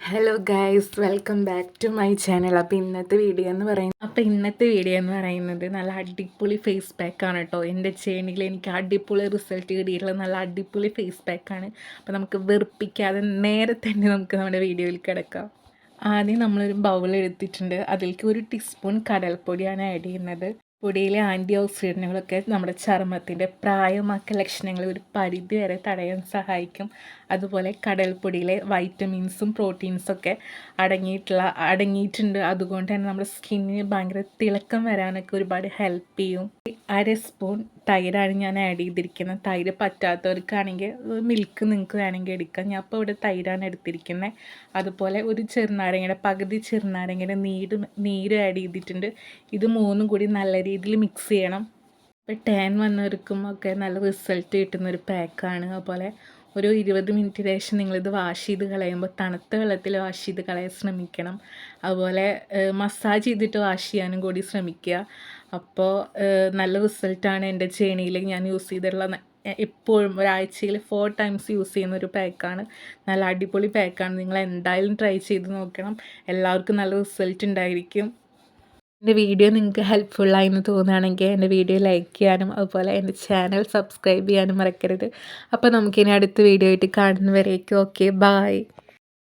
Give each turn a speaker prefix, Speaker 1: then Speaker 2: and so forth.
Speaker 1: Hello guys, welcome back to my channel. അപ്പോൾ ഇന്നത്തെ video എന്ന് പറയുന്നത് നല്ല അടിപൊളി ഫേസ് പാക്കാണ് കേട്ടോ. എൻ്റെ ചേണിയിൽ എനിക്ക് അടിപൊളി റിസൾട്ട് കിട്ടിയിട്ടുള്ള നല്ല അടിപൊളി ഫേസ് പാക്കാണ്. അപ്പോൾ നമുക്ക് വെറുപ്പിക്കാതെ നേരെ തന്നെ നമുക്ക് നമ്മുടെ വീഡിയോയിൽ കിടക്കാം. ആദ്യം നമ്മളൊരു ബൗൾ എടുത്തിട്ടുണ്ട്. അതിലേക്ക് 1 ടീസ്പൂൺ കടൽപ്പൊടിയാണ് ആഡ് ചെയ്യുന്നത്. പൊടിയിലെ ആൻറ്റി ഓക്സിഡൻറ്റുകളൊക്കെ നമ്മുടെ ചർമ്മത്തിൻ്റെ പ്രായമാക്കൽ ലക്ഷണങ്ങൾ ഒരു പരിധി വരെ തടയാൻ സഹായിക്കും. അതുപോലെ കടൽപ്പൊടിയിലെ വൈറ്റമിൻസും പ്രോട്ടീൻസൊക്കെ അടങ്ങിയിട്ടുണ്ട്. അതുകൊണ്ട് തന്നെ നമ്മുടെ സ്കിന്നിന് ഭയങ്കര തിളക്കം വരാനൊക്കെ ഒരുപാട് ഹെൽപ്പ് ചെയ്യും. 1/2 സ്പൂൺ തൈരാണ് ഞാൻ ആഡ് ചെയ്തിരിക്കുന്നത്. തൈര് പറ്റാത്തവർക്കാണെങ്കിൽ മിൽക്ക് നിങ്ങൾക്ക് വേണമെങ്കിൽ എടുക്കാം. ഞാൻ ഇപ്പോൾ ഇവിടെ തൈരാണ് എടുത്തിരിക്കുന്നത്. അതുപോലെ ഒരു പകുതി ചെറുനാരങ്ങയുടെ നീര് ആഡ് ചെയ്തിട്ടുണ്ട്. ഇത് മൂന്നും കൂടി നല്ല രീതിയിൽ മിക്സ് ചെയ്യണം. ഇപ്പോൾ ടാൻ വന്നവർക്കും ഒക്കെ നല്ല റിസൾട്ട് കിട്ടുന്നൊരു പാക്കാണ്. അതുപോലെ ഒരു 20 മിനിറ്റിന് ശേഷം നിങ്ങളിത് വാഷ് ചെയ്ത് കളയുമ്പോൾ തണുത്ത വെള്ളത്തിൽ വാഷ് ചെയ്ത് കളയാൻ ശ്രമിക്കണം. അതുപോലെ മസാജ് ചെയ്തിട്ട് വാഷ് ചെയ്യാനും കൂടി ശ്രമിക്കുക. അപ്പോൾ നല്ല റിസൾട്ടാണ് എൻ്റെ ചേണിയിൽ ഞാൻ യൂസ് ചെയ്തിട്ടുള്ള. എപ്പോഴും ഒരാഴ്ചയിൽ 4 ടൈംസ് യൂസ് ചെയ്യുന്ന ഒരു പാക്കാണ്. നല്ല അടിപൊളി പാക്കാണ്. നിങ്ങൾ എന്തായാലും ട്രൈ ചെയ്ത് നോക്കണം. എല്ലാവർക്കും നല്ല റിസൾട്ട് ഉണ്ടായിരിക്കും. എൻ്റെ വീഡിയോ നിങ്ങൾക്ക് ഹെൽപ്ഫുള്ളായി എന്ന് തോന്നുകയാണെങ്കിൽ എൻ്റെ വീഡിയോ ലൈക്ക് ചെയ്യാനും അതുപോലെ എൻ്റെ ചാനൽ സബ്സ്ക്രൈബ് ചെയ്യാനും മറക്കരുത്. അപ്പോൾ നമുക്കിനി അടുത്ത വീഡിയോ ആയിട്ട് കാണുന്നവരേക്കും ഓക്കെ, ബായ്.